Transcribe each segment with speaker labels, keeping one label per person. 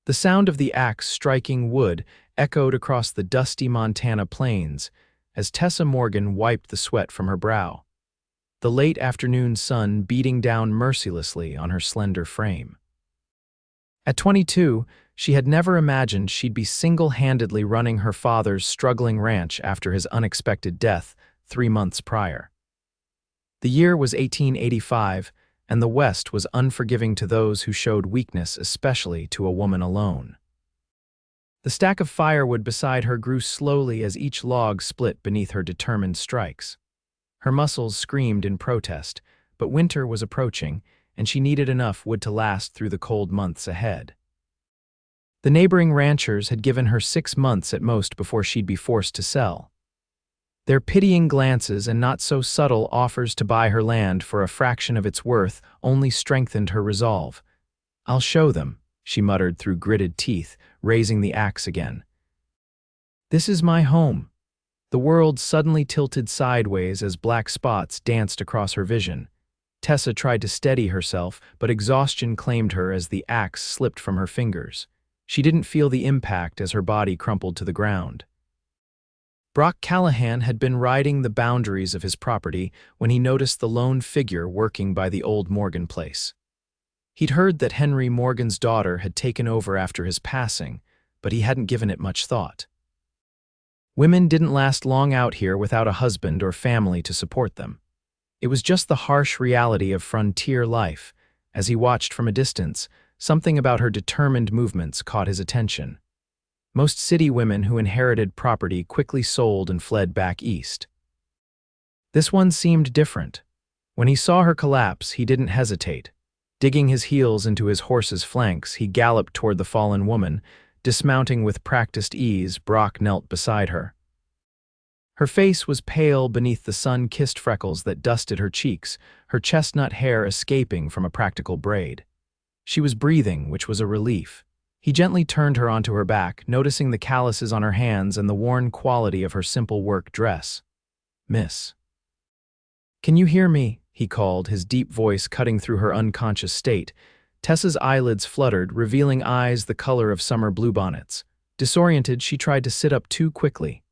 Speaker 1: The sound of the axe striking wood echoed across the dusty Montana plains as Tessa Morgan wiped the sweat from her brow, the late afternoon sun beating down mercilessly on her slender frame. At 22, she had never imagined she'd be single-handedly running her father's struggling ranch after his unexpected death 3 months prior. The year was 1885, and the West was unforgiving to those who showed weakness, especially to a woman alone. The stack of firewood beside her grew slowly as each log split beneath her determined strikes. Her muscles screamed in protest, but winter was approaching, and she needed enough wood to last through the cold months ahead. The neighboring ranchers had given her 6 months at most before she'd be forced to sell. Their pitying glances and not-so-subtle offers to buy her land for a fraction of its worth only strengthened her resolve. "I'll show them," she muttered through gritted teeth, raising the axe again. "This is my home." The world suddenly tilted sideways as black spots danced across her vision. Tessa tried to steady herself, but exhaustion claimed her as the axe slipped from her fingers. She didn't feel the impact as her body crumpled to the ground. Brock Callahan had been riding the boundaries of his property when he noticed the lone figure working by the old Morgan place. He'd heard that Henry Morgan's daughter had taken over after his passing, but he hadn't given it much thought. Women didn't last long out here without a husband or family to support them. It was just the harsh reality of frontier life. As he watched from a distance, something about her determined movements caught his attention. Most city women who inherited property quickly sold and fled back east. This one seemed different. When he saw her collapse, he didn't hesitate. Digging his heels into his horse's flanks, he galloped toward the fallen woman. Dismounting with practiced ease, Brock knelt beside her. Her face was pale beneath the sun-kissed freckles that dusted her cheeks, her chestnut hair escaping from a practical braid. She was breathing, which was a relief. He gently turned her onto her back, noticing the calluses on her hands and the worn quality of her simple work dress. "Miss." "Can you hear me?" he called, his deep voice cutting through her unconscious state. Tessa's eyelids fluttered, revealing eyes the color of summer bluebonnets. Disoriented, she tried to sit up too quickly.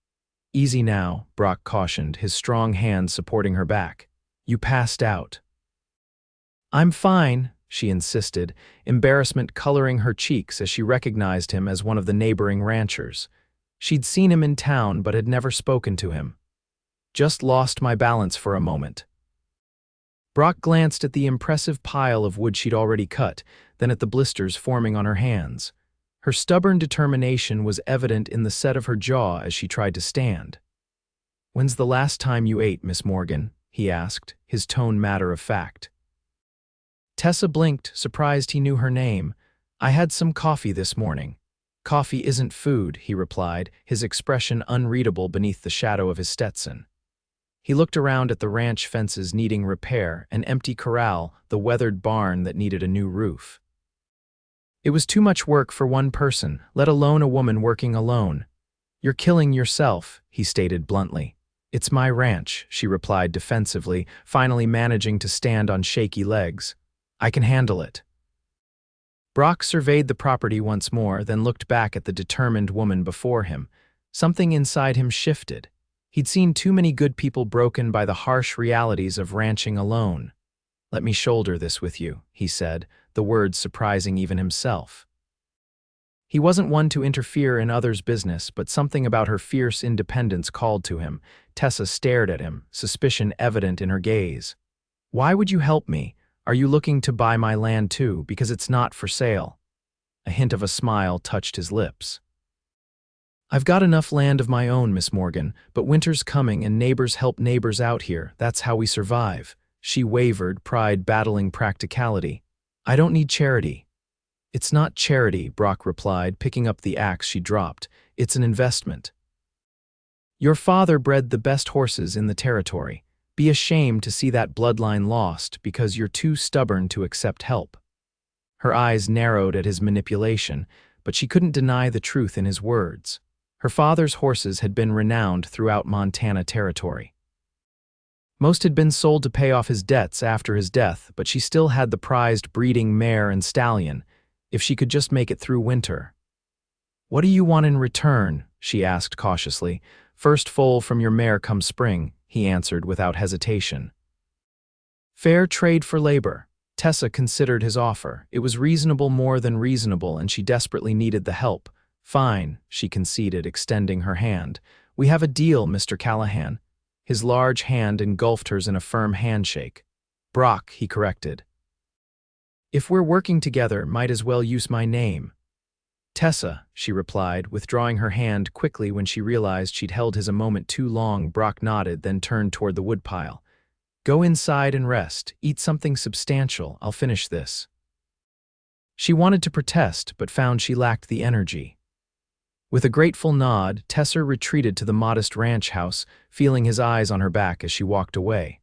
Speaker 1: "Easy now," Brock cautioned, his strong hand supporting her back. "You passed out." "I'm fine," she insisted, embarrassment coloring her cheeks as she recognized him as one of the neighboring ranchers. She'd seen him in town but had never spoken to him. "Just lost my balance for a moment." Brock glanced at the impressive pile of wood she'd already cut, then at the blisters forming on her hands. Her stubborn determination was evident in the set of her jaw as she tried to stand. "When's the last time you ate, Miss Morgan?" he asked, his tone matter-of-fact. Tessa blinked, surprised he knew her name. "I had some coffee this morning." "Coffee isn't food," he replied, his expression unreadable beneath the shadow of his Stetson. He looked around at the ranch fences needing repair, an empty corral, the weathered barn that needed a new roof. It was too much work for one person, let alone a woman working alone. "You're killing yourself," he stated bluntly. "It's my ranch," she replied defensively, finally managing to stand on shaky legs. "I can handle it." Brock surveyed the property once more, then looked back at the determined woman before him. Something inside him shifted. He'd seen too many good people broken by the harsh realities of ranching alone. "Let me shoulder this with you," he said, the words surprising even himself. He wasn't one to interfere in others' business, but something about her fierce independence called to him. Tessa stared at him, suspicion evident in her gaze. "Why would you help me? Are you looking to buy my land too, because it's not for sale?" A hint of a smile touched his lips. "I've got enough land of my own, Miss Morgan, but winter's coming and neighbors help neighbors out here. That's how we survive." She wavered, pride battling practicality. "I don't need charity." "It's not charity," Brock replied, picking up the axe she dropped. "It's an investment. Your father bred the best horses in the territory. Be ashamed to see that bloodline lost because you're too stubborn to accept help." Her eyes narrowed at his manipulation, but she couldn't deny the truth in his words. Her father's horses had been renowned throughout Montana territory. Most had been sold to pay off his debts after his death, but she still had the prized breeding mare and stallion. if she could just make it through winter. "What do you want in return?" she asked cautiously. "First foal from your mare come spring," he answered without hesitation. Fair trade for labor. Tessa considered his offer. It was reasonable, more than reasonable, and she desperately needed the help. "Fine," she conceded, extending her hand. "We have a deal, Mr. Callahan." His large hand engulfed hers in a firm handshake. "Brock," he corrected. "If we're working together, might as well use my name." "Tessa," she replied, withdrawing her hand quickly when she realized she'd held his a moment too long. Brock nodded, then turned toward the woodpile. "Go inside and rest. Eat something substantial. I'll finish this." She wanted to protest, but found she lacked the energy. With a grateful nod, Tessa retreated to the modest ranch house, feeling his eyes on her back as she walked away.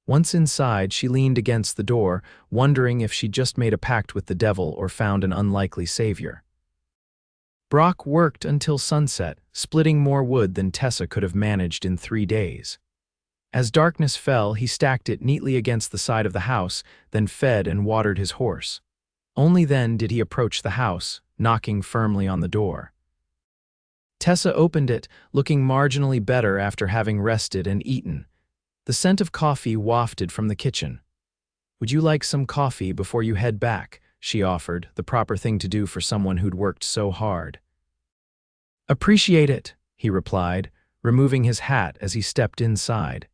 Speaker 1: Once inside, she leaned against the door, wondering if she'd just made a pact with the devil or found an unlikely savior. Brock worked until sunset, splitting more wood than Tessa could have managed in 3 days. As darkness fell, he stacked it neatly against the side of the house, then fed and watered his horse. Only then did he approach the house, knocking firmly on the door. Tessa opened it, looking marginally better after having rested and eaten. The scent of coffee wafted from the kitchen. "Would you like some coffee before you head back?" she offered, the proper thing to do for someone who'd worked so hard. "Appreciate it," he replied, removing his hat as he stepped inside.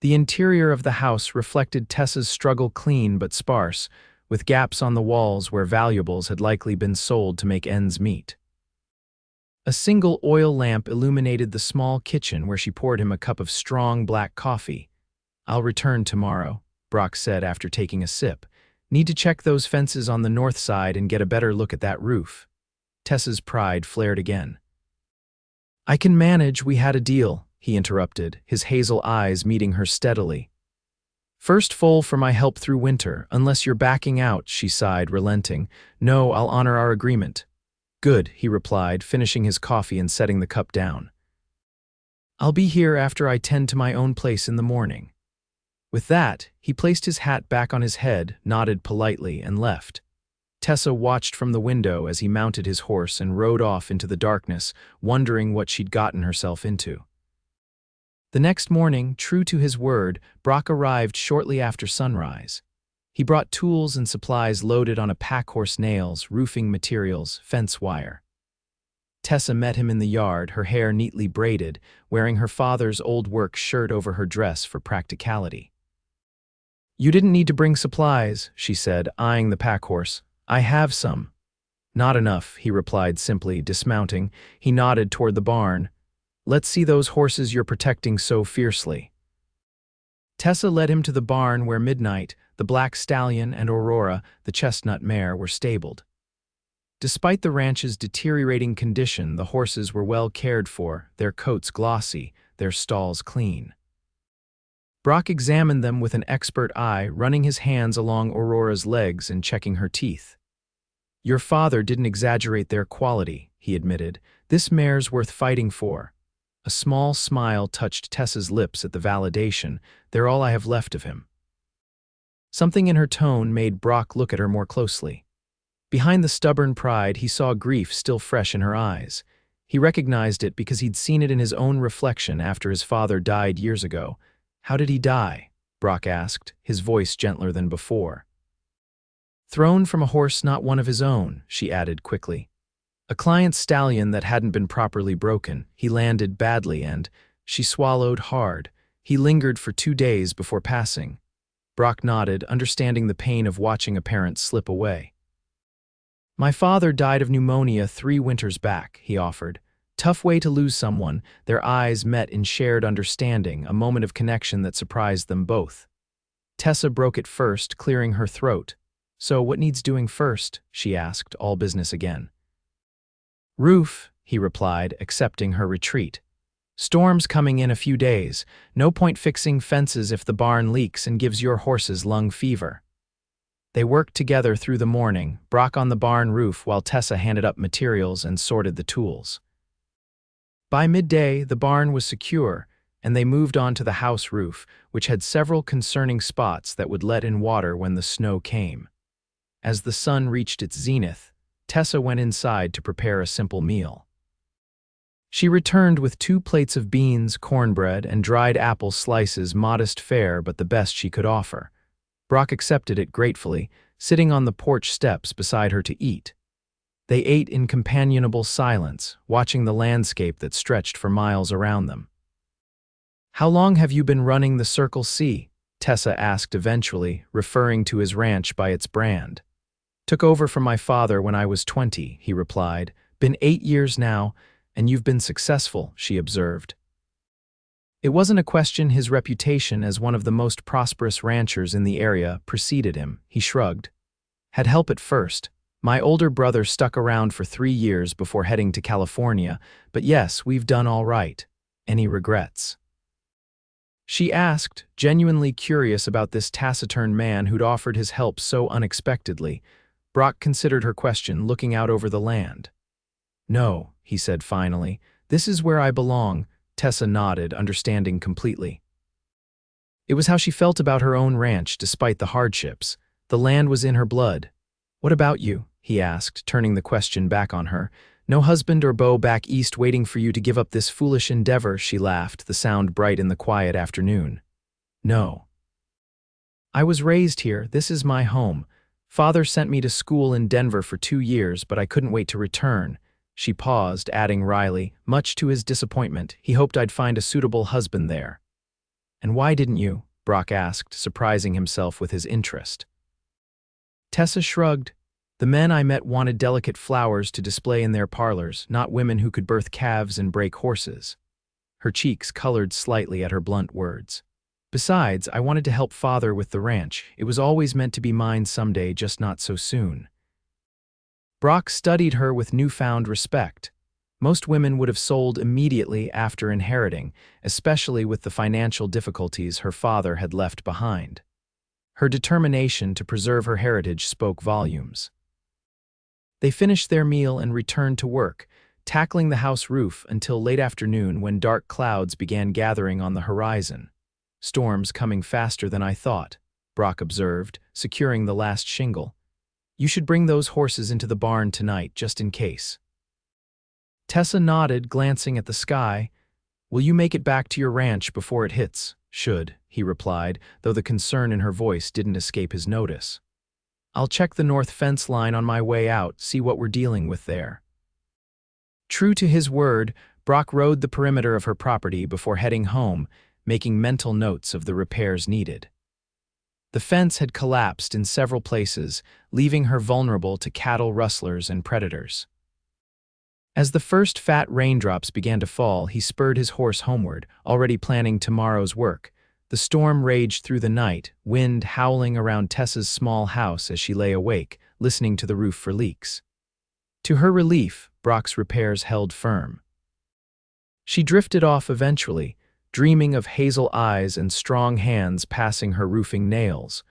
Speaker 1: The interior of the house reflected Tessa's struggle, clean but sparse, with gaps on the walls where valuables had likely been sold to make ends meet. A single oil lamp illuminated the small kitchen where she poured him a cup of strong black coffee. "I'll return tomorrow," Brock said after taking a sip. "Need to check those fences on the north side and get a better look at that roof." Tessa's pride flared again. "I can manage, we had a deal," he interrupted, his hazel eyes meeting her steadily. "First foal for my help through winter, unless you're backing out," she sighed, relenting. "No, I'll honor our agreement." "Good," he replied, finishing his coffee and setting the cup down. "I'll be here after I tend to my own place in the morning." With that, he placed his hat back on his head, nodded politely, and left. Tessa watched from the window as he mounted his horse and rode off into the darkness, wondering what she'd gotten herself into. The next morning, true to his word, Brock arrived shortly after sunrise. He brought tools and supplies loaded on a packhorse: nails, roofing materials, fence wire. Tessa met him in the yard, her hair neatly braided, wearing her father's old work shirt over her dress for practicality. "You didn't need to bring supplies," she said, eyeing the packhorse. "I have some." "Not enough," he replied simply, dismounting. He nodded toward the barn. "Let's see those horses you're protecting so fiercely." Tessa led him to the barn where Midnight, the black stallion, and Aurora, the chestnut mare, were stabled. Despite the ranch's deteriorating condition, the horses were well cared for, their coats glossy, their stalls clean. Brock examined them with an expert eye, running his hands along Aurora's legs and checking her teeth. "Your father didn't exaggerate their quality," he admitted. "This mare's worth fighting for." A small smile touched Tessa's lips at the validation. "They're all I have left of him." Something in her tone made Brock look at her more closely. Behind the stubborn pride, he saw grief still fresh in her eyes. He recognized it because he'd seen it in his own reflection after his father died years ago. "How did he die?" Brock asked, his voice gentler than before. "Thrown from a horse not one of his own," she added quickly. "A client's stallion that hadn't been properly broken. He landed badly and—" She swallowed hard. "He lingered for 2 days before passing." Brock nodded, understanding the pain of watching a parent slip away. "My father died of pneumonia 3 winters back," he offered. Tough way to lose someone. Their eyes met in shared understanding, a moment of connection that surprised them both. Tessa broke it first, clearing her throat. "So what needs doing first?" she asked, all business again. "Roof," he replied, accepting her retreat. "Storm's coming in a few days. No point fixing fences if the barn leaks and gives your horses lung fever." They worked together through the morning, Brock on the barn roof while Tessa handed up materials and sorted the tools. By midday, the barn was secure, and they moved on to the house roof, which had several concerning spots that would let in water when the snow came. As the sun reached its zenith, Tessa went inside to prepare a simple meal. She returned with 2 plates of beans, cornbread, and dried apple slices, modest fare but the best she could offer. Brock accepted it gratefully, sitting on the porch steps beside her to eat. They ate in companionable silence, watching the landscape that stretched for miles around them. "How long have you been running the Circle C?" Tessa asked eventually, referring to his ranch by its brand. "Took over from my father when I was 20, he replied. "Been 8 years now, and you've been successful," she observed. It wasn't a question. His reputation as one of the most prosperous ranchers in the area preceded him. He shrugged. "Had help at first. My older brother stuck around for 3 years before heading to California, but yes, we've done all right. Any regrets?" She asked, genuinely curious about this taciturn man who'd offered his help so unexpectedly. Brock considered her question, looking out over the land. "No," he said finally. "This is where I belong." Tessa nodded, understanding completely. It was how she felt about her own ranch, despite the hardships. The land was in her blood. "What about you?" he asked, turning the question back on her. "No husband or beau back east waiting for you to give up this foolish endeavor?" She laughed, the sound bright in the quiet afternoon. "No. I was raised here. This is my home. Father sent me to school in Denver for 2 years, but I couldn't wait to return." She paused, adding wryly, much to his disappointment, he hoped I'd find a suitable husband there. "And why didn't you?" Brock asked, surprising himself with his interest. Tessa shrugged. "The men I met wanted delicate flowers to display in their parlors, not women who could birth calves and break horses." Her cheeks colored slightly at her blunt words. "Besides, I wanted to help Father with the ranch. It was always meant to be mine someday, just not so soon." Brock studied her with newfound respect. Most women would have sold immediately after inheriting, especially with the financial difficulties her father had left behind. Her determination to preserve her heritage spoke volumes. They finished their meal and returned to work, tackling the house roof until late afternoon when dark clouds began gathering on the horizon. "Storms coming faster than I thought," Brock observed, securing the last shingle. "You should bring those horses into the barn tonight, just in case." Tessa nodded, glancing at the sky. "Will you make it back to your ranch before it hits?" "Should," he replied, though the concern in her voice didn't escape his notice. "I'll check the north fence line on my way out, see what we're dealing with there." True to his word, Brock rode the perimeter of her property before heading home, making mental notes of the repairs needed. The fence had collapsed in several places, leaving her vulnerable to cattle rustlers and predators. As the first fat raindrops began to fall, he spurred his horse homeward, already planning tomorrow's work. The storm raged through the night, wind howling around Tessa's small house as she lay awake, listening to the roof for leaks. To her relief, Brock's repairs held firm. She drifted off eventually, dreaming of hazel eyes and strong hands passing her roofing nails.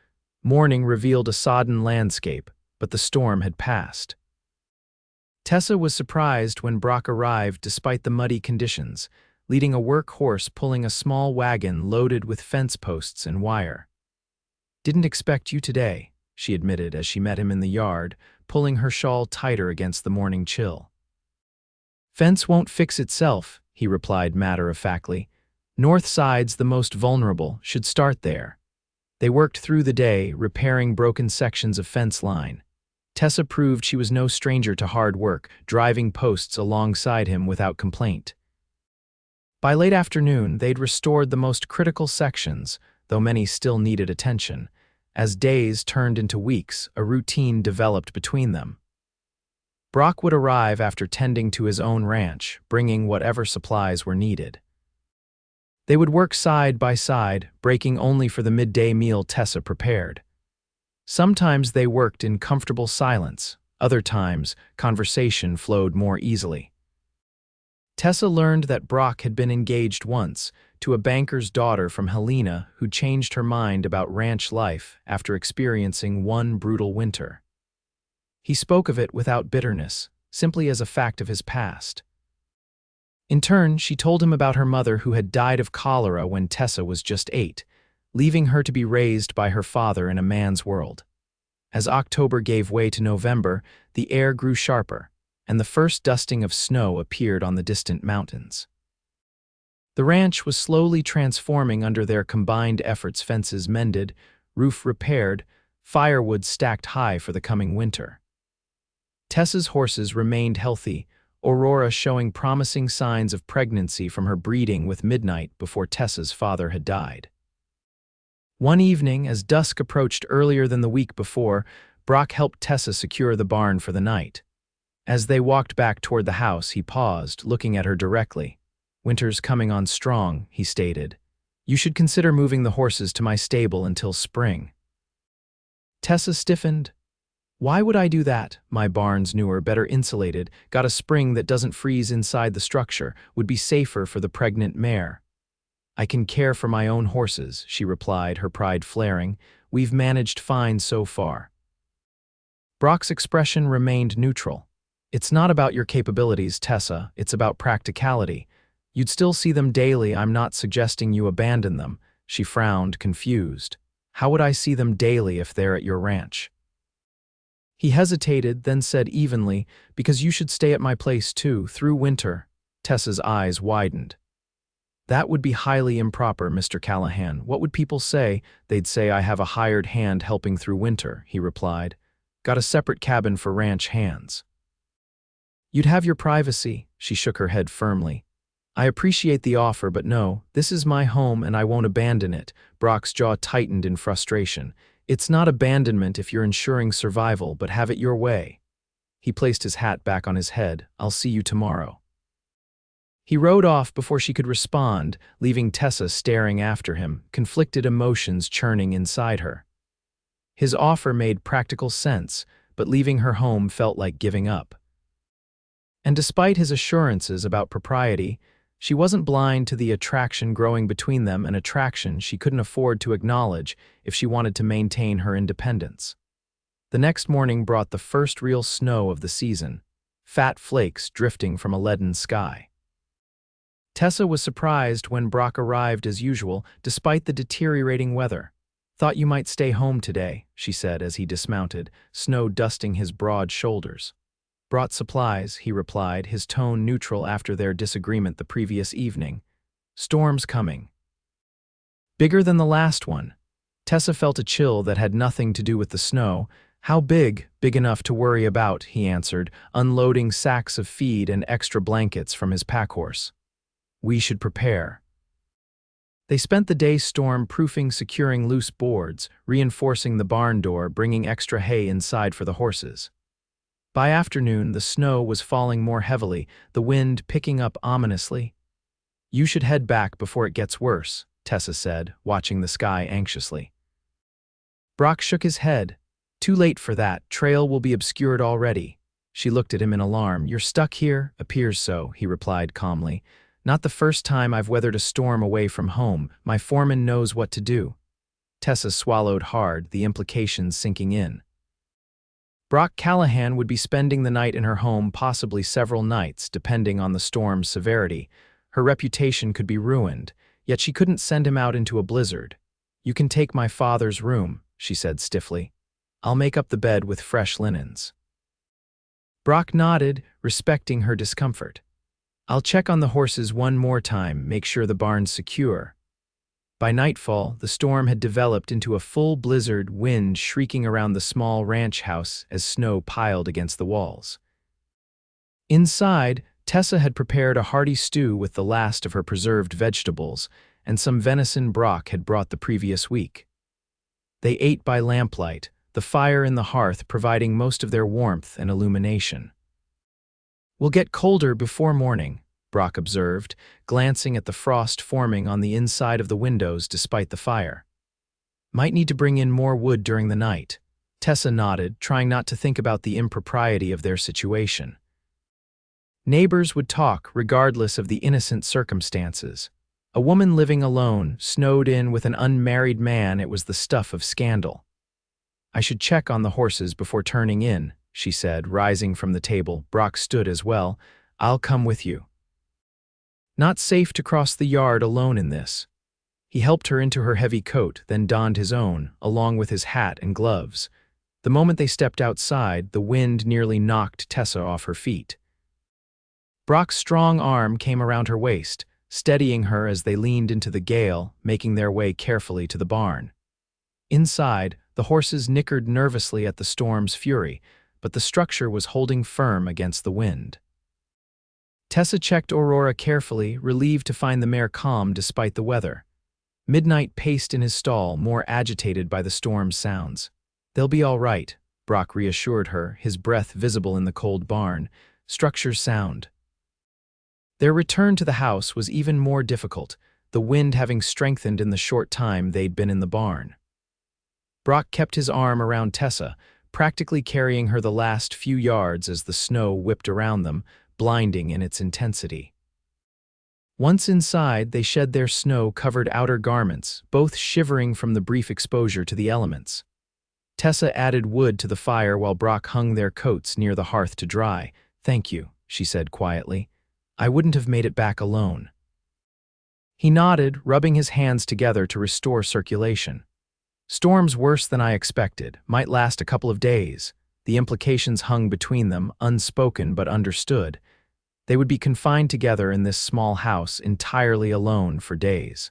Speaker 1: Morning revealed a sodden landscape, but the storm had passed. Tessa was surprised when Brock arrived despite the muddy conditions, leading a work horse pulling a small wagon loaded with fence posts and wire. "Didn't expect you today," she admitted as she met him in the yard, pulling her shawl tighter against the morning chill. "Fence won't fix itself," he replied matter-of-factly. "North side's the most vulnerable, should start there." They worked through the day, repairing broken sections of fence line. Tessa proved she was no stranger to hard work, driving posts alongside him without complaint. By late afternoon, they'd restored the most critical sections, though many still needed attention. As days turned into weeks, a routine developed between them. Brock would arrive after tending to his own ranch, bringing whatever supplies were needed. They would work side by side, breaking only for the midday meal Tessa prepared. Sometimes they worked in comfortable silence, other times conversation flowed more easily. Tessa learned that Brock had been engaged once to a banker's daughter from Helena who changed her mind about ranch life after experiencing one brutal winter. He spoke of it without bitterness, simply as a fact of his past. In turn, she told him about her mother who had died of cholera when Tessa was just 8, leaving her to be raised by her father in a man's world. As October gave way to November, the air grew sharper, and the first dusting of snow appeared on the distant mountains. The ranch was slowly transforming under their combined efforts, fences mended, roof repaired, firewood stacked high for the coming winter. Tessa's horses remained healthy, Aurora showing promising signs of pregnancy from her breeding with Midnight before Tessa's father had died. One evening, as dusk approached earlier than the week before, Brock helped Tessa secure the barn for the night. As they walked back toward the house, he paused, looking at her directly. "Winter's coming on strong," he stated. "You should consider moving the horses to my stable until spring." Tessa stiffened. "Why would I do that? My barn's newer, better insulated, got a spring that doesn't freeze inside the structure, would be safer for the pregnant mare." "I can care for my own horses," she replied, her pride flaring. "We've managed fine so far." Brock's expression remained neutral. "It's not about your capabilities, Tessa, it's about practicality. You'd still see them daily, I'm not suggesting you abandon them." She frowned, confused. "How would I see them daily if they're at your ranch?" He hesitated, then said evenly, "Because you should stay at my place too, through winter." Tessa's eyes widened. "That would be highly improper, Mr. Callahan. What would people say?" "They'd say I have a hired hand helping through winter," he replied. "Got a separate cabin for ranch hands." "You'd have your privacy," she shook her head firmly. "I appreciate the offer, but no, this is my home and I won't abandon it." Brock's jaw tightened in frustration. "It's not abandonment if you're ensuring survival, but have it your way." He placed his hat back on his head. "I'll see you tomorrow." He rode off before she could respond, leaving Tessa staring after him, conflicted emotions churning inside her. His offer made practical sense, but leaving her home felt like giving up. And despite his assurances about propriety, she wasn't blind to the attraction growing between them, an attraction she couldn't afford to acknowledge if she wanted to maintain her independence. The next morning brought the first real snow of the season, fat flakes drifting from a leaden sky. Tessa was surprised when Brock arrived as usual, despite the deteriorating weather. "Thought you might stay home today," she said as he dismounted, snow dusting his broad shoulders. "Brought supplies," he replied, his tone neutral after their disagreement the previous evening. "Storm's coming." "Bigger than the last one." Tessa felt a chill that had nothing to do with the snow. "How big?" "Big enough to worry about," he answered, unloading sacks of feed and extra blankets from his packhorse. "We should prepare." They spent the day storm-proofing, securing loose boards, reinforcing the barn door, bringing extra hay inside for the horses. By afternoon, the snow was falling more heavily, the wind picking up ominously. "You should head back before it gets worse," Tessa said, watching the sky anxiously. Brock shook his head. "Too late for that, trail will be obscured already." She looked at him in alarm. "You're stuck here?" "Appears so," he replied calmly. "Not the first time I've weathered a storm away from home. My foreman knows what to do." Tessa swallowed hard, the implications sinking in. Brock Callahan would be spending the night in her home, possibly several nights, depending on the storm's severity. Her reputation could be ruined, yet she couldn't send him out into a blizzard. "You can take my father's room," she said stiffly. "I'll make up the bed with fresh linens." Brock nodded, respecting her discomfort. "I'll check on the horses one more time, make sure the barn's secure." By nightfall, the storm had developed into a full blizzard, wind shrieking around the small ranch house as snow piled against the walls. Inside, Tessa had prepared a hearty stew with the last of her preserved vegetables and some venison Brock had brought the previous week. They ate by lamplight, the fire in the hearth providing most of their warmth and illumination. "We'll get colder before morning," Brock observed, glancing at the frost forming on the inside of the windows despite the fire. "Might need to bring in more wood during the night." Tessa nodded, trying not to think about the impropriety of their situation. Neighbors would talk regardless of the innocent circumstances. A woman living alone, snowed in with an unmarried man, it was the stuff of scandal. "I should check on the horses before turning in," she said, rising from the table. Brock stood as well. "I'll come with you." Not safe to cross the yard alone in this. He helped her into her heavy coat, then donned his own, along with his hat and gloves. The moment they stepped outside, the wind nearly knocked Tessa off her feet. Brock's strong arm came around her waist, steadying her as they leaned into the gale, making their way carefully to the barn. Inside, the horses nickered nervously at the storm's fury, but the structure was holding firm against the wind. Tessa checked Aurora carefully, relieved to find the mare calm despite the weather. Midnight paced in his stall, more agitated by the storm's sounds. "They'll be all right," Brock reassured her, his breath visible in the cold barn. "Structure's sound." Their return to the house was even more difficult, the wind having strengthened in the short time they'd been in the barn. Brock kept his arm around Tessa, practically carrying her the last few yards as the snow whipped around them, blinding in its intensity. Once inside, they shed their snow-covered outer garments, both shivering from the brief exposure to the elements. Tessa added wood to the fire while Brock hung their coats near the hearth to dry. "Thank you," she said quietly. "I wouldn't have made it back alone." He nodded, rubbing his hands together to restore circulation. "Storms worse than I expected, might last a couple of days." The implications hung between them, unspoken but understood. They would be confined together in this small house, entirely alone for days.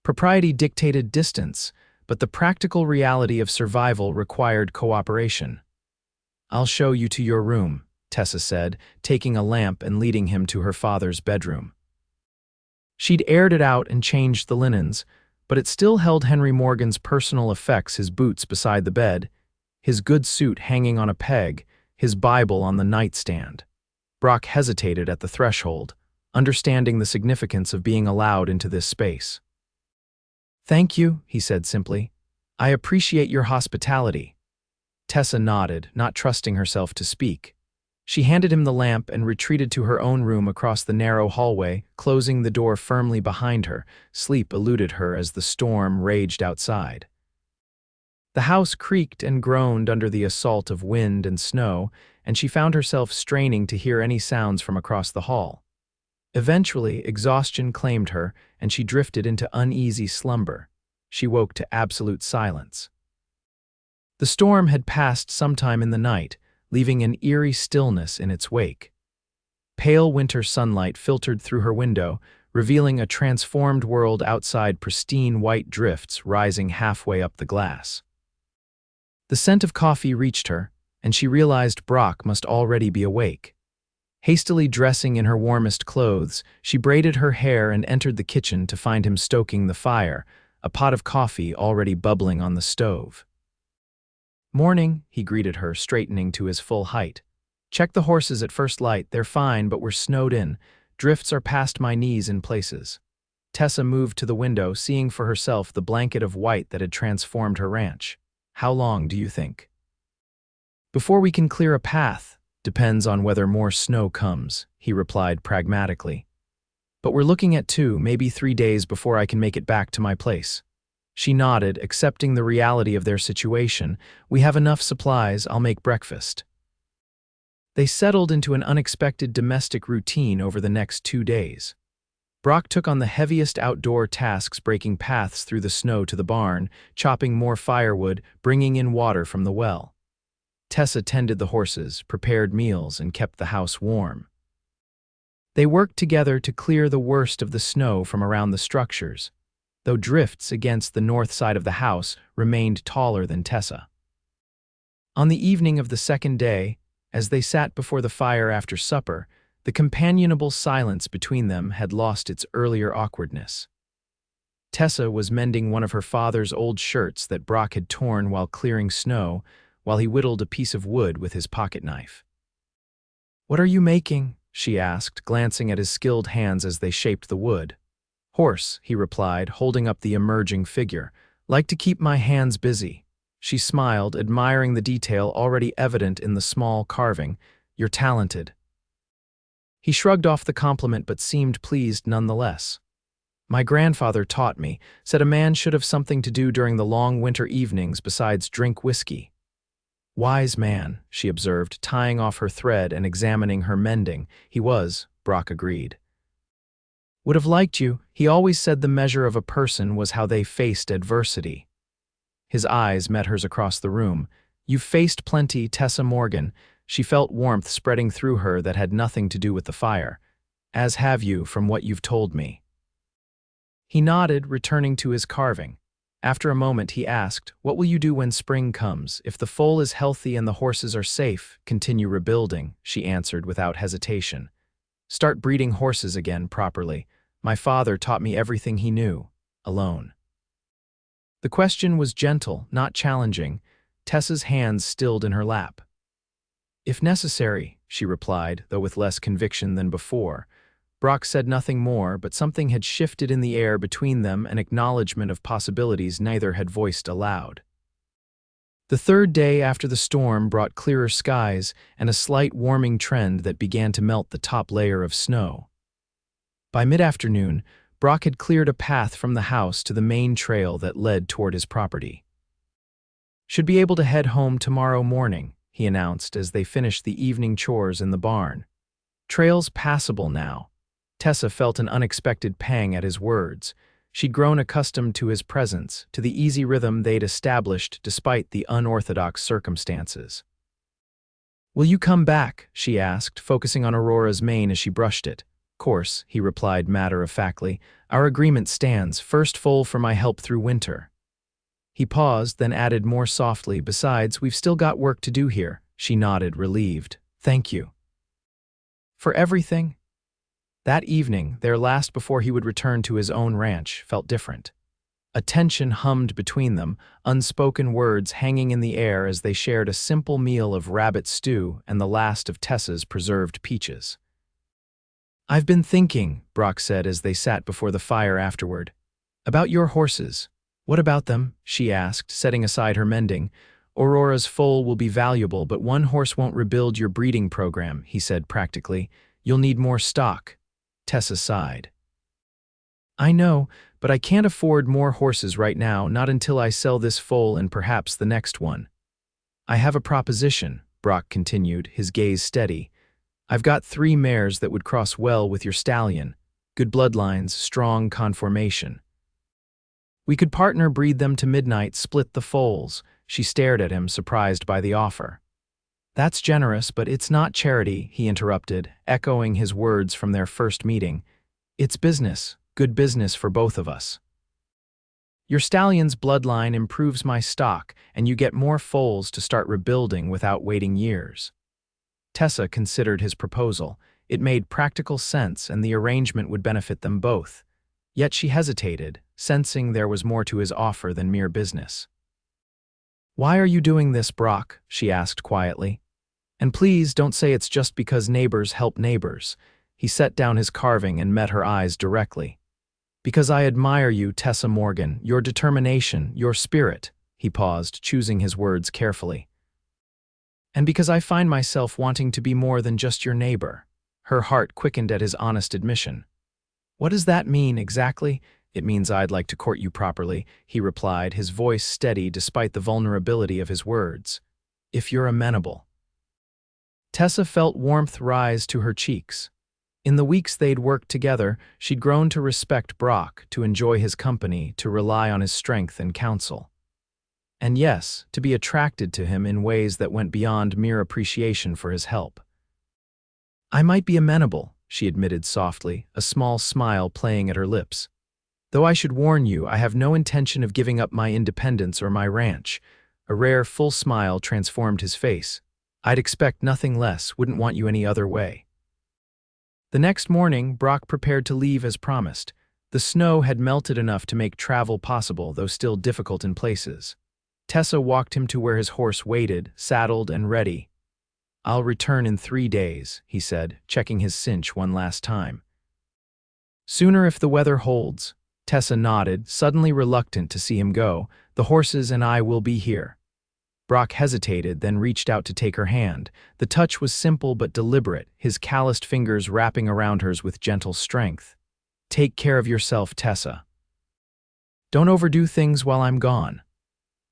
Speaker 1: Propriety dictated distance, but the practical reality of survival required cooperation. "I'll show you to your room," Tessa said, taking a lamp and leading him to her father's bedroom. She'd aired it out and changed the linens, but it still held Henry Morgan's personal effects, his boots beside the bed, his good suit hanging on a peg, his Bible on the nightstand. Brock hesitated at the threshold, understanding the significance of being allowed into this space. "Thank you," he said simply. "I appreciate your hospitality." Tessa nodded, not trusting herself to speak. She handed him the lamp and retreated to her own room across the narrow hallway, closing the door firmly behind her. Sleep eluded her as the storm raged outside. The house creaked and groaned under the assault of wind and snow, and she found herself straining to hear any sounds from across the hall. Eventually, exhaustion claimed her, and she drifted into uneasy slumber. She woke to absolute silence. The storm had passed sometime in the night, leaving an eerie stillness in its wake. Pale winter sunlight filtered through her window, revealing a transformed world outside, pristine white drifts rising halfway up the glass. The scent of coffee reached her, and she realized Brock must already be awake. Hastily dressing in her warmest clothes, she braided her hair and entered the kitchen to find him stoking the fire, a pot of coffee already bubbling on the stove. "Morning," he greeted her, straightening to his full height. "Check the horses at first light. They're fine, but we're snowed in. Drifts are past my knees in places." Tessa moved to the window, seeing for herself the blanket of white that had transformed her ranch. "How long, do you think?" "Before we can clear a path. Depends on whether more snow comes," he replied pragmatically. "But we're looking at 2, maybe 3 days before I can make it back to my place." She nodded, accepting the reality of their situation. "We have enough supplies. I'll make breakfast." They settled into an unexpected domestic routine over the next 2 days. Brock took on the heaviest outdoor tasks, breaking paths through the snow to the barn, chopping more firewood, bringing in water from the well. Tessa tended the horses, prepared meals, and kept the house warm. They worked together to clear the worst of the snow from around the structures, though drifts against the north side of the house remained taller than Tessa. On the evening of the second day, as they sat before the fire after supper, the companionable silence between them had lost its earlier awkwardness. Tessa was mending one of her father's old shirts that Brock had torn while clearing snow, while he whittled a piece of wood with his pocket knife. "What are you making?" she asked, glancing at his skilled hands as they shaped the wood. "Horse," he replied, holding up the emerging figure. "Like to keep my hands busy." She smiled, admiring the detail already evident in the small carving. "You're talented." He shrugged off the compliment but seemed pleased nonetheless. "My grandfather taught me, said a man should have something to do during the long winter evenings besides drink whiskey." "Wise man," she observed, tying off her thread and examining her mending. "He was," Brock agreed. "Would have liked you. He always said the measure of a person was how they faced adversity." His eyes met hers across the room, You've faced plenty, Tessa Morgan. She felt warmth spreading through her that had nothing to do with the fire. As have you, from what you've told me. He nodded, returning to his carving. After a moment, he asked, "What will you do when spring comes? If the foal is healthy and the horses are safe, continue rebuilding," she answered without hesitation. "Start breeding horses again properly. My father taught me everything he knew, alone." The question was gentle, not challenging. Tessa's hands stilled in her lap. "If necessary," she replied, though with less conviction than before. Brock said nothing more, but something had shifted in the air between them, an acknowledgement of possibilities neither had voiced aloud. The third day after the storm brought clearer skies and a slight warming trend that began to melt the top layer of snow. By mid-afternoon, Brock had cleared a path from the house to the main trail that led toward his property. "Should be able to head home tomorrow morning," he announced as they finished the evening chores in the barn. "Trail's passable now." Tessa felt an unexpected pang at his words. She'd grown accustomed to his presence, to the easy rhythm they'd established despite the unorthodox circumstances. "Will you come back?" she asked, focusing on Aurora's mane as she brushed it. "Course," he replied matter-of-factly. "Our agreement stands, first foal for my help through winter." He paused, then added more softly, "Besides, we've still got work to do here." She nodded, relieved. "Thank you." "For everything?" That evening, their last before he would return to his own ranch, felt different. A tension hummed between them, unspoken words hanging in the air as they shared a simple meal of rabbit stew and the last of Tessa's preserved peaches. "I've been thinking," Brock said as they sat before the fire afterward. "About your horses." "What about them?" she asked, setting aside her mending. "Aurora's foal will be valuable, but one horse won't rebuild your breeding program," he said practically. "You'll need more stock." Tessa sighed. "I know, but I can't afford more horses right now, not until I sell this foal and perhaps the next one." "I have a proposition," Brock continued, his gaze steady. "I've got 3 mares that would cross well with your stallion. Good bloodlines, strong conformation. We could partner, breed them to midnight, split the foals." She stared at him, surprised by the offer. "That's generous, but it's not charity," he interrupted, echoing his words from their first meeting. "It's business, good business for both of us. Your stallion's bloodline improves my stock, and you get more foals to start rebuilding without waiting years." Tessa considered his proposal. It made practical sense, and the arrangement would benefit them both. Yet she hesitated, sensing there was more to his offer than mere business. "Why are you doing this, Brock?" she asked quietly. "And please don't say it's just because neighbors help neighbors." He set down his carving and met her eyes directly. "Because I admire you, Tessa Morgan, your determination, your spirit." He paused, choosing his words carefully. "And because I find myself wanting to be more than just your neighbor." Her heart quickened at his honest admission. "What does that mean exactly?" "It means I'd like to court you properly," he replied, his voice steady despite the vulnerability of his words. "If you're amenable." Tessa felt warmth rise to her cheeks. In the weeks they'd worked together, she'd grown to respect Brock, to enjoy his company, to rely on his strength and counsel. And yes, to be attracted to him in ways that went beyond mere appreciation for his help. "I might be amenable," she admitted softly, a small smile playing at her lips. "Though I should warn you, I have no intention of giving up my independence or my ranch." A rare, full smile transformed his face. "I'd expect nothing less, wouldn't want you any other way." The next morning, Brock prepared to leave as promised. The snow had melted enough to make travel possible, though still difficult in places. Tessa walked him to where his horse waited, saddled and ready. "I'll return in 3 days," he said, checking his cinch one last time. "Sooner if the weather holds." Tessa nodded, suddenly reluctant to see him go. "The horses and I will be here." Brock hesitated, then reached out to take her hand. The touch was simple but deliberate, his calloused fingers wrapping around hers with gentle strength. "Take care of yourself, Tessa. Don't overdo things while I'm gone."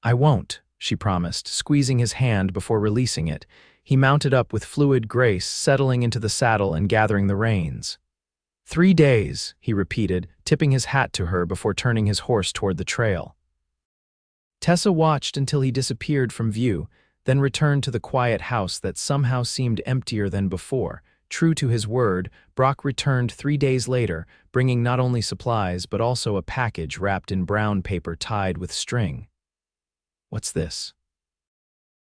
Speaker 1: "I won't," she promised, squeezing his hand before releasing it. He mounted up with fluid grace, settling into the saddle and gathering the reins. 3 days, he repeated, tipping his hat to her before turning his horse toward the trail. Tessa watched until he disappeared from view, then returned to the quiet house that somehow seemed emptier than before. True to his word, Brock returned 3 days later, bringing not only supplies but also a package wrapped in brown paper tied with string. "What's this?"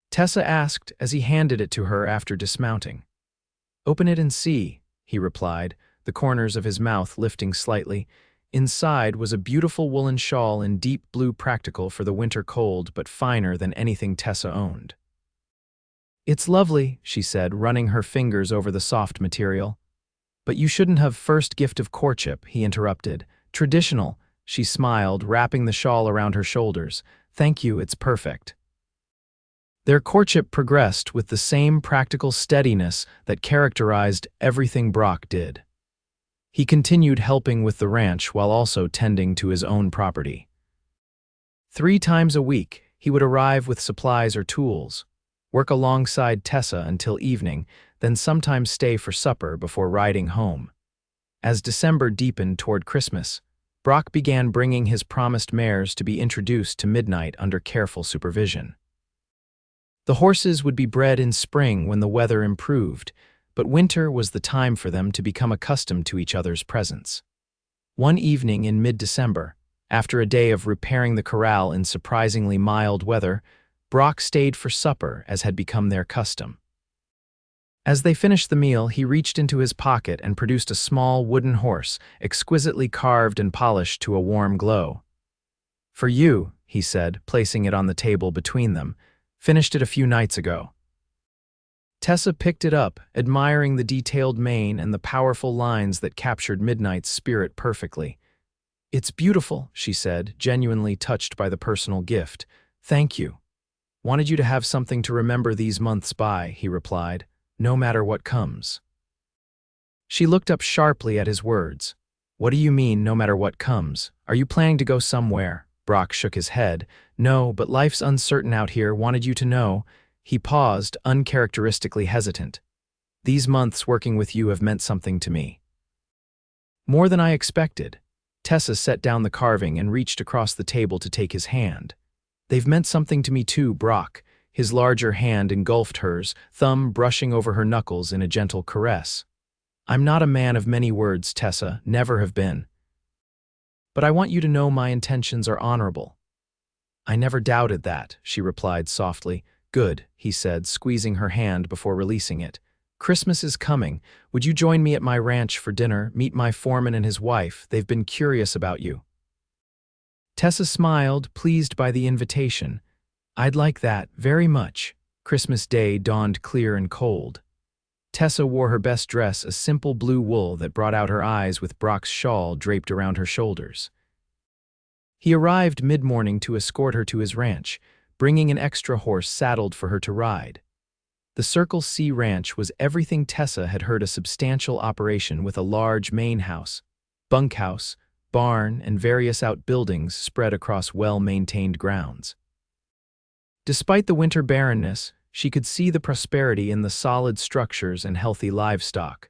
Speaker 1: Tessa asked as he handed it to her after dismounting. "Open it and see," he replied, the corners of his mouth lifting slightly. Inside was a beautiful woolen shawl in deep blue, practical for the winter cold but finer than anything Tessa owned. "It's lovely," she said, running her fingers over the soft material. "But you shouldn't have first gift of courtship," he interrupted. "Traditional," she smiled, wrapping the shawl around her shoulders. "Thank you, it's perfect." Their courtship progressed with the same practical steadiness that characterized everything Brock did. He continued helping with the ranch while also tending to his own property. 3 times a week, he would arrive with supplies or tools, work alongside Tessa until evening, then sometimes stay for supper before riding home. As December deepened toward Christmas, Brock began bringing his promised mares to be introduced to midnight under careful supervision. The horses would be bred in spring when the weather improved, but winter was the time for them to become accustomed to each other's presence. One evening in mid-December, after a day of repairing the corral in surprisingly mild weather, Brock stayed for supper as had become their custom. As they finished the meal, he reached into his pocket and produced a small wooden horse, exquisitely carved and polished to a warm glow. "For you," he said, placing it on the table between them. "Finished it a few nights ago." Tessa picked it up, admiring the detailed mane and the powerful lines that captured Midnight's spirit perfectly. "It's beautiful," she said, genuinely touched by the personal gift. "Thank you. Wanted you to have something to remember these months by," he replied, "no matter what comes." She looked up sharply at his words. "What do you mean, no matter what comes? Are you planning to go somewhere?" Brock shook his head. "No, but life's uncertain out here, wanted you to know." He paused, uncharacteristically hesitant. "These months working with you have meant something to me." "More than I expected." Tessa set down the carving and reached across the table to take his hand. "They've meant something to me too, Brock." His larger hand engulfed hers, thumb brushing over her knuckles in a gentle caress. "I'm not a man of many words, Tessa, never have been. But I want you to know my intentions are honorable." "I never doubted that," she replied softly. "Good," he said, squeezing her hand before releasing it. "Christmas is coming. Would you join me at my ranch for dinner, meet my foreman and his wife? They've been curious about you." Tessa smiled, pleased by the invitation. "I'd like that, very much." Christmas Day dawned clear and cold. Tessa wore her best dress, a simple blue wool that brought out her eyes with Brock's shawl draped around her shoulders. He arrived mid-morning to escort her to his ranch, bringing an extra horse saddled for her to ride. The Circle C Ranch was everything Tessa had heard: a substantial operation with a large main house, bunkhouse, barn, and various outbuildings spread across well-maintained grounds. Despite the winter barrenness, she could see the prosperity in the solid structures and healthy livestock.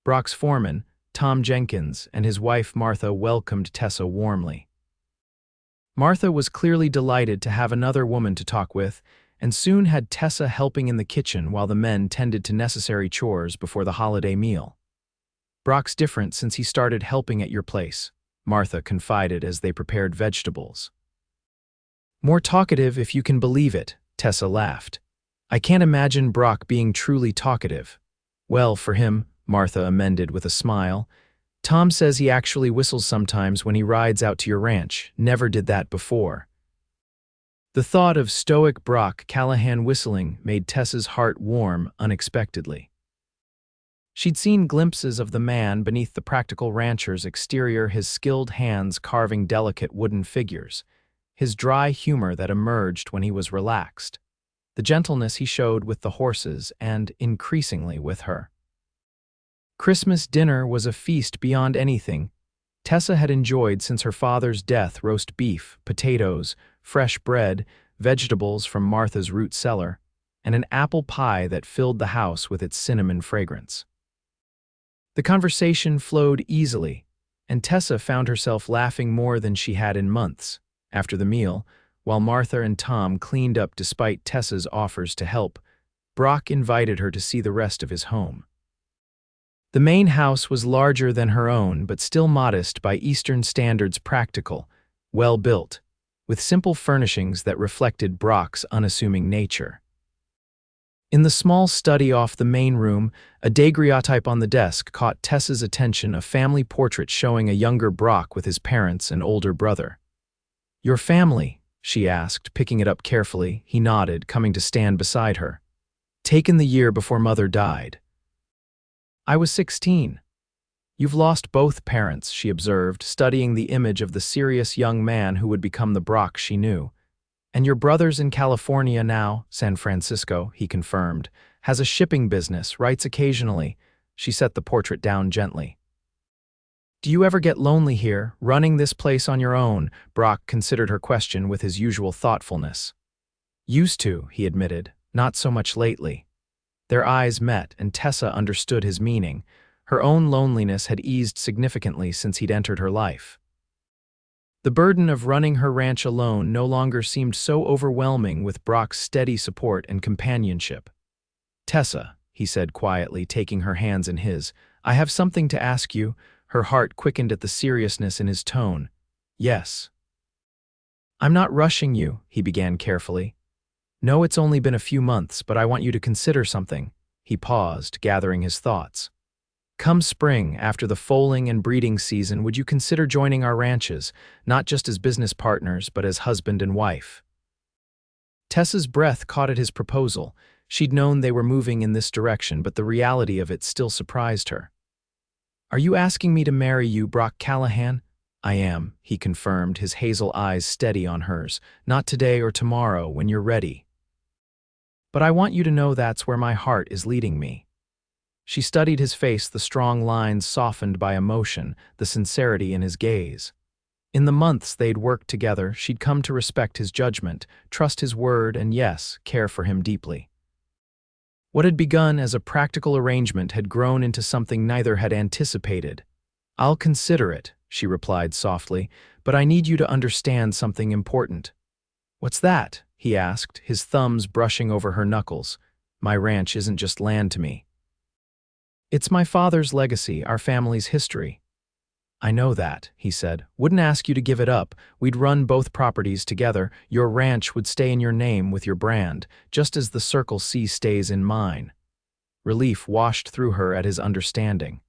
Speaker 1: Brock's foreman, Tom Jenkins, and his wife Martha welcomed Tessa warmly. Martha was clearly delighted to have another woman to talk with, and soon had Tessa helping in the kitchen while the men tended to necessary chores before the holiday meal. "Brock's different since he started helping at your place," Martha confided as they prepared vegetables. "More talkative, if you can believe it," Tessa laughed. "I can't imagine Brock being truly talkative." "Well, for him," Martha amended with a smile. "Tom says he actually whistles sometimes when he rides out to your ranch. Never did that before." The thought of stoic Brock Callahan whistling made Tessa's heart warm unexpectedly. She'd seen glimpses of the man beneath the practical rancher's exterior, his skilled hands carving delicate wooden figures, his dry humor that emerged when he was relaxed, the gentleness he showed with the horses and, increasingly, with her. Christmas dinner was a feast beyond anything Tessa had enjoyed since her father's death: roast beef, potatoes, fresh bread, vegetables from Martha's root cellar, and an apple pie that filled the house with its cinnamon fragrance. The conversation flowed easily, and Tessa found herself laughing more than she had in months. After the meal, while Martha and Tom cleaned up despite Tessa's offers to help, Brock invited her to see the rest of his home. The main house was larger than her own, but still modest by Eastern standards, practical, well-built, with simple furnishings that reflected Brock's unassuming nature. In the small study off the main room, a daguerreotype on the desk caught Tessa's attention, a family portrait showing a younger Brock with his parents and older brother. "Your family?" she asked, picking it up carefully. He nodded, coming to stand beside her. "Taken the year before Mother died." "I was 16. "You've lost both parents," she observed, studying the image of the serious young man who would become the Brock she knew. "And your brother's in California now." "San Francisco," he confirmed. "Has a shipping business, writes occasionally." She set the portrait down gently. "Do you ever get lonely here, running this place on your own?" Brock considered her question with his usual thoughtfulness. "Used to," he admitted, "not so much lately." Their eyes met, and Tessa understood his meaning. Her own loneliness had eased significantly since he'd entered her life. The burden of running her ranch alone no longer seemed so overwhelming with Brock's steady support and companionship. "Tessa," he said quietly, taking her hands in his, "I have something to ask you." Her heart quickened at the seriousness in his tone. "Yes." "I'm not rushing you," he began carefully. "No, it's only been a few months, but I want you to consider something." He paused, gathering his thoughts. "Come spring, after the foaling and breeding season, would you consider joining our ranches, not just as business partners, but as husband and wife?" Tessa's breath caught at his proposal. She'd known they were moving in this direction, but the reality of it still surprised her. "Are you asking me to marry you, Brock Callahan?" "I am," he confirmed, his hazel eyes steady on hers. "Not today or tomorrow, when you're ready. But I want you to know that's where my heart is leading me." She studied his face, the strong lines softened by emotion, the sincerity in his gaze. In the months they'd worked together, she'd come to respect his judgment, trust his word, and yes, care for him deeply. What had begun as a practical arrangement had grown into something neither had anticipated. "I'll consider it," she replied softly, "but I need you to understand something important." "What's that?" he asked, his thumbs brushing over her knuckles. "My ranch isn't just land to me. It's my father's legacy, our family's history." "I know that," he said. "Wouldn't ask you to give it up. We'd run both properties together. Your ranch would stay in your name with your brand, just as the Circle C stays in mine." Relief washed through her at his understanding.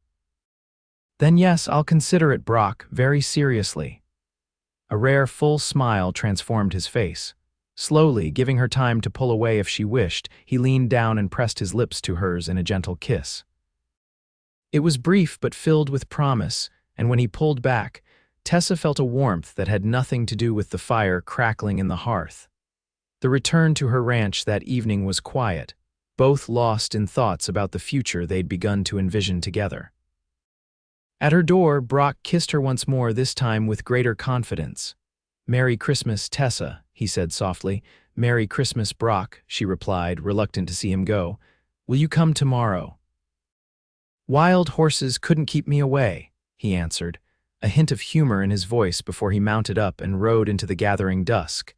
Speaker 1: "Then yes, I'll consider it, Brock, very seriously." A rare, full smile transformed his face. Slowly, giving her time to pull away if she wished, he leaned down and pressed his lips to hers in a gentle kiss. It was brief but filled with promise, and when he pulled back, Tessa felt a warmth that had nothing to do with the fire crackling in the hearth. The return to her ranch that evening was quiet, both lost in thoughts about the future they'd begun to envision together. At her door, Brock kissed her once more, this time with greater confidence. "Merry Christmas, Tessa," he said softly. "Merry Christmas, Brock," she replied, reluctant to see him go. "Will you come tomorrow?" "Wild horses couldn't keep me away," he answered, a hint of humor in his voice before he mounted up and rode into the gathering dusk.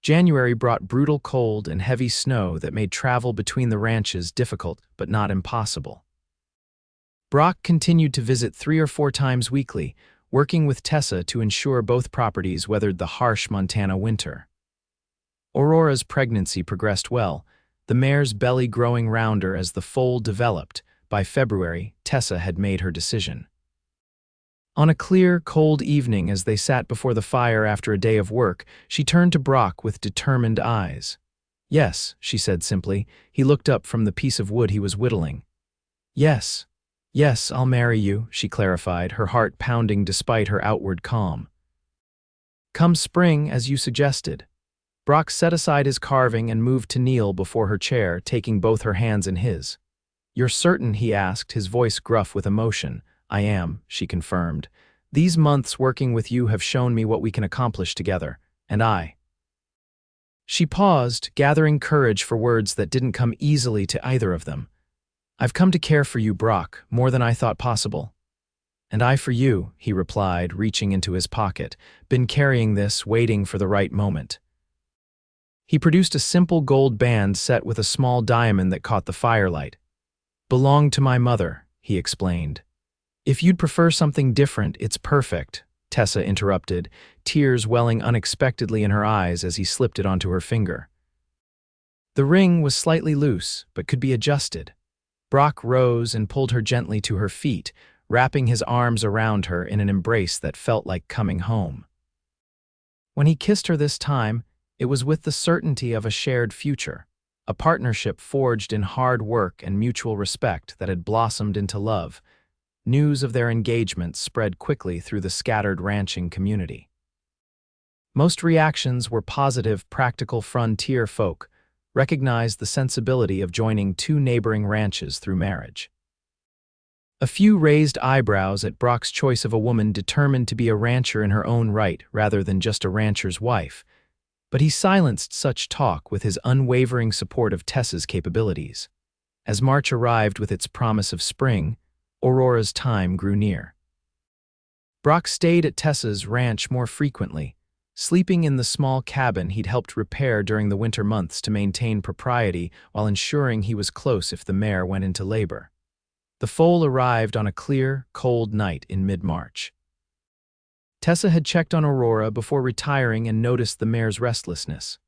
Speaker 1: January brought brutal cold and heavy snow that made travel between the ranches difficult but not impossible. Brock continued to visit 3 or 4 times weekly, working with Tessa to ensure both properties weathered the harsh Montana winter. Aurora's pregnancy progressed well, the mare's belly growing rounder as the foal developed. By February, Tessa had made her decision. On a clear, cold evening as they sat before the fire after a day of work, she turned to Brock with determined eyes. "Yes," she said simply. He looked up from the piece of wood he was whittling. "Yes. Yes, I'll marry you," she clarified, her heart pounding despite her outward calm. "Come spring, as you suggested." Brock set aside his carving and moved to kneel before her chair, taking both her hands in his. "You're certain?" he asked, his voice gruff with emotion. "I am," she confirmed. "These months working with you have shown me what we can accomplish together, and I." She paused, gathering courage for words that didn't come easily to either of them. "I've come to care for you, Brock, more than I thought possible." "And I for you," he replied, reaching into his pocket. "Been carrying this, waiting for the right moment." He produced a simple gold band set with a small diamond that caught the firelight. "Belonged to my mother," he explained. "If you'd prefer something different, it's perfect," Tessa interrupted, tears welling unexpectedly in her eyes as he slipped it onto her finger. The ring was slightly loose, but could be adjusted. Brock rose and pulled her gently to her feet, wrapping his arms around her in an embrace that felt like coming home. When he kissed her this time, it was with the certainty of a shared future, a partnership forged in hard work and mutual respect that had blossomed into love. News of their engagement spread quickly through the scattered ranching community. Most reactions were positive, practical frontier folk, recognized the sensibility of joining two neighboring ranches through marriage. A few raised eyebrows at Brock's choice of a woman determined to be a rancher in her own right rather than just a rancher's wife, but he silenced such talk with his unwavering support of Tessa's capabilities. As March arrived with its promise of spring, Aurora's time grew near. Brock stayed at Tessa's ranch more frequently, sleeping in the small cabin he'd helped repair during the winter months to maintain propriety while ensuring he was close if the mare went into labor. The foal arrived on a clear, cold night in mid-March. Tessa had checked on Aurora before retiring and noticed the mare's restlessness.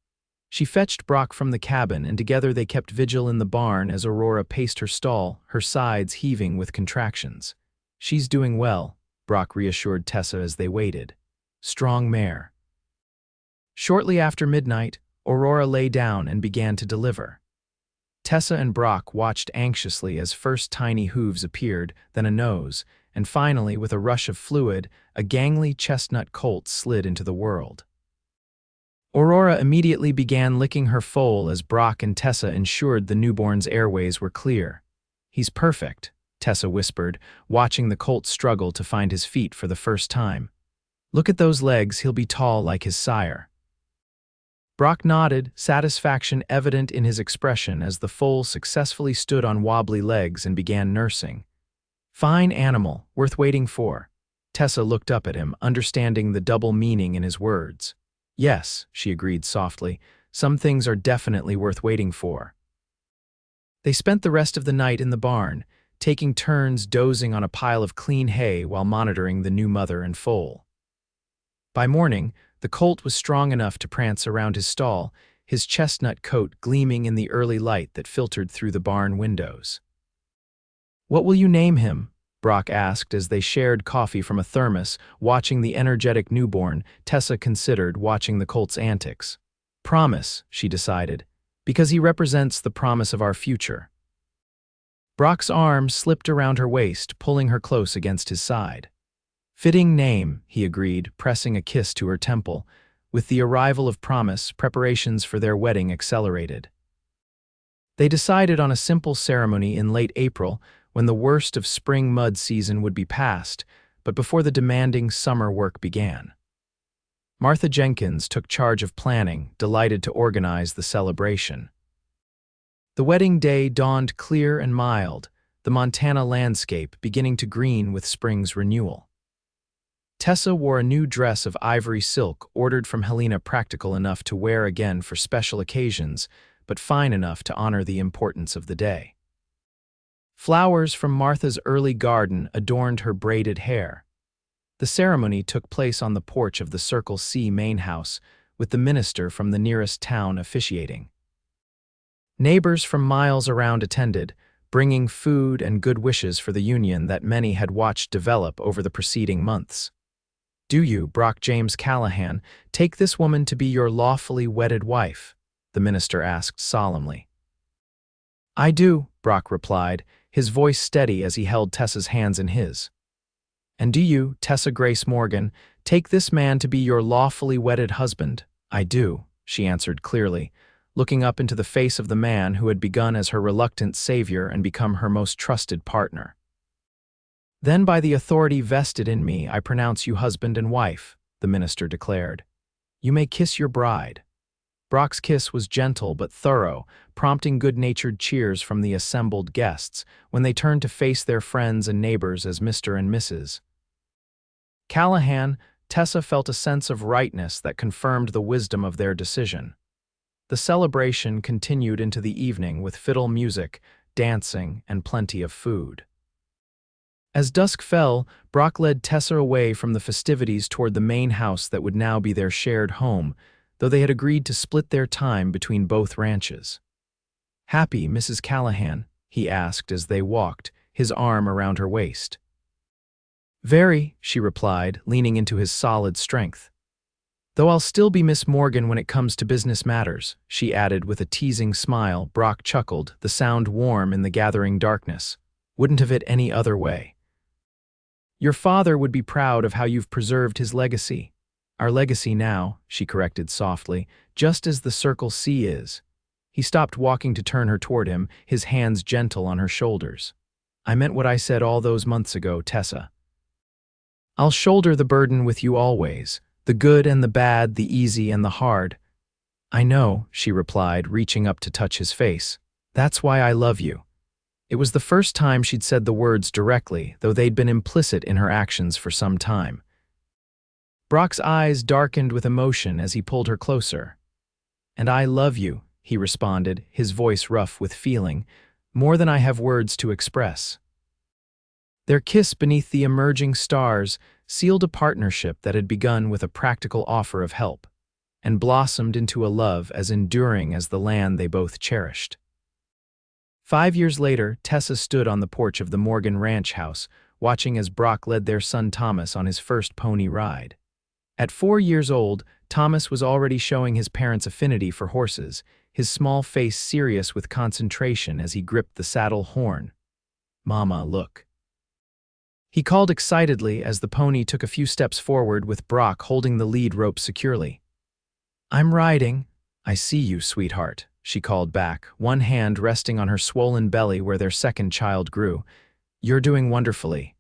Speaker 1: She fetched Brock from the cabin, and together they kept vigil in the barn as Aurora paced her stall, her sides heaving with contractions. "She's doing well," Brock reassured Tessa as they waited. "Strong mare." Shortly after midnight, Aurora lay down and began to deliver. Tessa and Brock watched anxiously as first tiny hooves appeared, then a nose, and finally, with a rush of fluid, a gangly chestnut colt slid into the world. Aurora immediately began licking her foal as Brock and Tessa ensured the newborn's airways were clear. "He's perfect," Tessa whispered, watching the colt struggle to find his feet for the first time. "Look at those legs, he'll be tall like his sire." Brock nodded, satisfaction evident in his expression as the foal successfully stood on wobbly legs and began nursing. "Fine animal, worth waiting for." Tessa looked up at him, understanding the double meaning in his words. "Yes," she agreed softly, "some things are definitely worth waiting for." They spent the rest of the night in the barn, taking turns dozing on a pile of clean hay while monitoring the new mother and foal. By morning, the colt was strong enough to prance around his stall, his chestnut coat gleaming in the early light that filtered through the barn windows. "What will you name him?" Brock asked as they shared coffee from a thermos, watching the energetic newborn. Tessa considered, watching the colt's antics. "Promise," she decided, "because he represents the promise of our future." Brock's arm slipped around her waist, pulling her close against his side. "Fitting name," he agreed, pressing a kiss to her temple. With the arrival of Promise, preparations for their wedding accelerated. They decided on a simple ceremony in late April, when the worst of spring mud season would be past, but before the demanding summer work began. Martha Jenkins took charge of planning, delighted to organize the celebration. The wedding day dawned clear and mild, the Montana landscape beginning to green with spring's renewal. Tessa wore a new dress of ivory silk ordered from Helena, practical enough to wear again for special occasions, but fine enough to honor the importance of the day. Flowers from Martha's early garden adorned her braided hair. The ceremony took place on the porch of the Circle C main house, with the minister from the nearest town officiating. Neighbors from miles around attended, bringing food and good wishes for the union that many had watched develop over the preceding months. "Do you, Brock James Callahan, take this woman to be your lawfully wedded wife?" the minister asked solemnly. "I do," Brock replied, his voice steady as he held Tessa's hands in his. "And do you, Tessa Grace Morgan, take this man to be your lawfully wedded husband?" "I do," she answered clearly, looking up into the face of the man who had begun as her reluctant savior and become her most trusted partner. "Then by the authority vested in me, I pronounce you husband and wife," the minister declared. "You may kiss your bride." Brock's kiss was gentle but thorough, prompting good-natured cheers from the assembled guests when they turned to face their friends and neighbors as Mr. and Mrs. Callahan. Tessa felt a sense of rightness that confirmed the wisdom of their decision. The celebration continued into the evening with fiddle music, dancing, and plenty of food. As dusk fell, Brock led Tessa away from the festivities toward the main house that would now be their shared home, though they had agreed to split their time between both ranches. "Happy, Mrs. Callahan?" he asked as they walked, his arm around her waist. "Very," she replied, leaning into his solid strength. "Though I'll still be Miss Morgan when it comes to business matters," she added with a teasing smile. Brock chuckled, the sound warm in the gathering darkness. "Wouldn't have it any other way." "Your father would be proud of how you've preserved his legacy." "Our legacy now," she corrected softly, "just as the Circle C is." He stopped walking to turn her toward him, his hands gentle on her shoulders. "I meant what I said all those months ago, Tessa. I'll shoulder the burden with you always, the good and the bad, the easy and the hard." "I know," she replied, reaching up to touch his face. "That's why I love you." It was the first time she'd said the words directly, though they'd been implicit in her actions for some time. Brock's eyes darkened with emotion as he pulled her closer. "And I love you," he responded, his voice rough with feeling, "more than I have words to express." Their kiss beneath the emerging stars sealed a partnership that had begun with a practical offer of help, and blossomed into a love as enduring as the land they both cherished. 5 years later, Tessa stood on the porch of the Morgan Ranch house, watching as Brock led their son Thomas on his first pony ride. At 4 years old, Thomas was already showing his parents' affinity for horses, his small face serious with concentration as he gripped the saddle horn. "Mama, look." He called excitedly as the pony took a few steps forward with Brock holding the lead rope securely. "I'm riding." "I see you, sweetheart," she called back, one hand resting on her swollen belly where their second child grew. "You're doing wonderfully."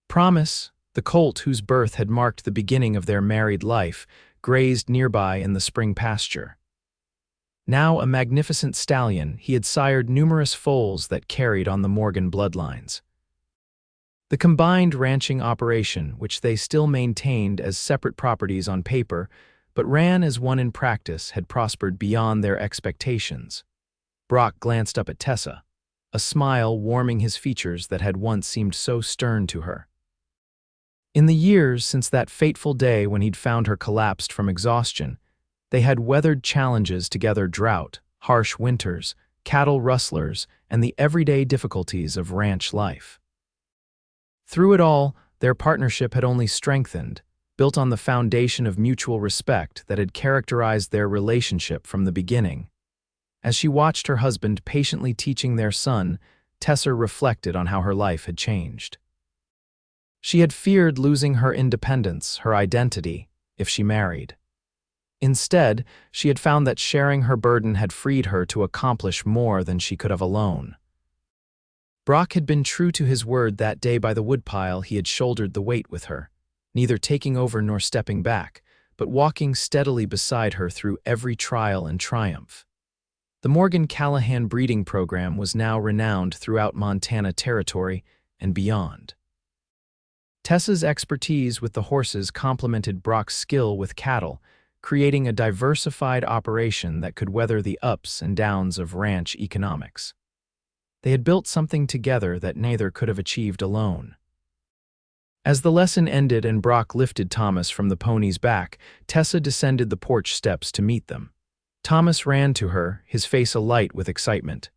Speaker 1: Promise, the colt whose birth had marked the beginning of their married life, grazed nearby in the spring pasture. Now a magnificent stallion, he had sired numerous foals that carried on the Morgan bloodlines. The combined ranching operation, which they still maintained as separate properties on paper, but ran as one in practice, had prospered beyond their expectations. Brock glanced up at Tessa, a smile warming his features that had once seemed so stern to her. In the years since that fateful day when he'd found her collapsed from exhaustion, they had weathered challenges together: drought, harsh winters, cattle rustlers, and the everyday difficulties of ranch life. Through it all, their partnership had only strengthened, built on the foundation of mutual respect that had characterized their relationship from the beginning. As she watched her husband patiently teaching their son, Tessa reflected on how her life had changed. She had feared losing her independence, her identity, if she married. Instead, she had found that sharing her burden had freed her to accomplish more than she could have alone. Brock had been true to his word. That day by the woodpile he had shouldered the weight with her, neither taking over nor stepping back, but walking steadily beside her through every trial and triumph. The Morgan Callahan breeding program was now renowned throughout Montana Territory and beyond. Tessa's expertise with the horses complemented Brock's skill with cattle, creating a diversified operation that could weather the ups and downs of ranch economics. They had built something together that neither could have achieved alone. As the lesson ended and Brock lifted Thomas from the pony's back, Tessa descended the porch steps to meet them. Thomas ran to her, his face alight with excitement.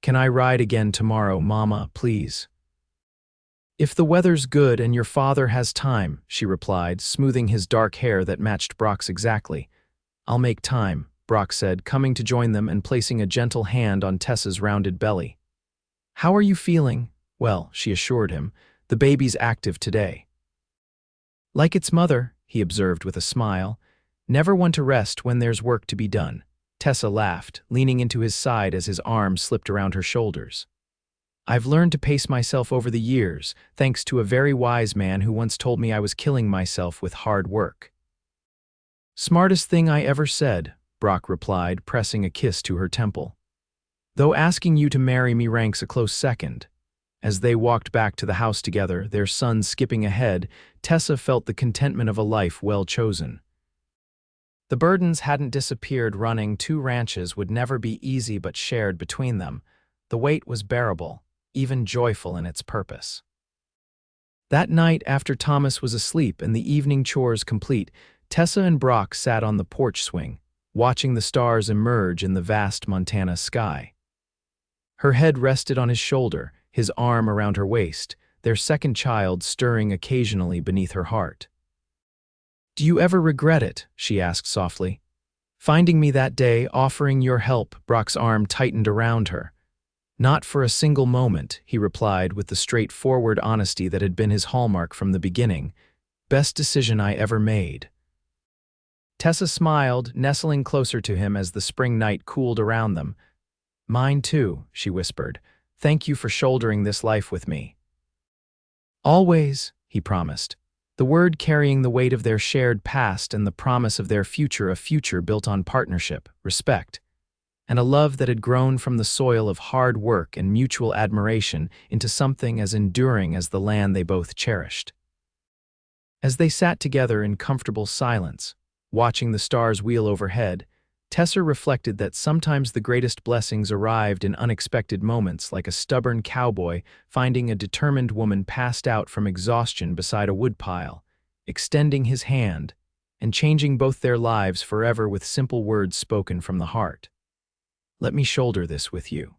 Speaker 1: "Can I ride again tomorrow, Mama, please?" "If the weather's good and your father has time," she replied, smoothing his dark hair that matched Brock's exactly. "I'll make time," Brock said, coming to join them and placing a gentle hand on Tessa's rounded belly. "How are you feeling?" "Well," she assured him, "the baby's active today." "Like its mother," he observed with a smile. "Never one to rest when there's work to be done." Tessa laughed, leaning into his side as his arm slipped around her shoulders. "I've learned to pace myself over the years, thanks to a very wise man who once told me I was killing myself with hard work." "Smartest thing I ever said," Brock replied, pressing a kiss to her temple. "Though asking you to marry me ranks a close second." As they walked back to the house together, their son skipping ahead, Tessa felt the contentment of a life well chosen. The burdens hadn't disappeared. Running 2 ranches would never be easy, but shared between them, the weight was bearable, even joyful in its purpose. That night, after Thomas was asleep and the evening chores complete, Tessa and Brock sat on the porch swing, watching the stars emerge in the vast Montana sky. Her head rested on his shoulder, his arm around her waist, their second child stirring occasionally beneath her heart. "Do you ever regret it?" she asked softly. "Finding me that day, offering your help." Brock's arm tightened around her. "Not for a single moment," he replied with the straightforward honesty that had been his hallmark from the beginning. "Best decision I ever made." Tessa smiled, nestling closer to him as the spring night cooled around them. "Mine too," she whispered. "Thank you for shouldering this life with me." "Always," he promised, the word carrying the weight of their shared past and the promise of their future, a future built on partnership, respect, and a love that had grown from the soil of hard work and mutual admiration into something as enduring as the land they both cherished. As they sat together in comfortable silence, watching the stars wheel overhead, Tessa reflected that sometimes the greatest blessings arrived in unexpected moments, like a stubborn cowboy finding a determined woman passed out from exhaustion beside a woodpile, extending his hand, and changing both their lives forever with simple words spoken from the heart. "Let me shoulder this with you."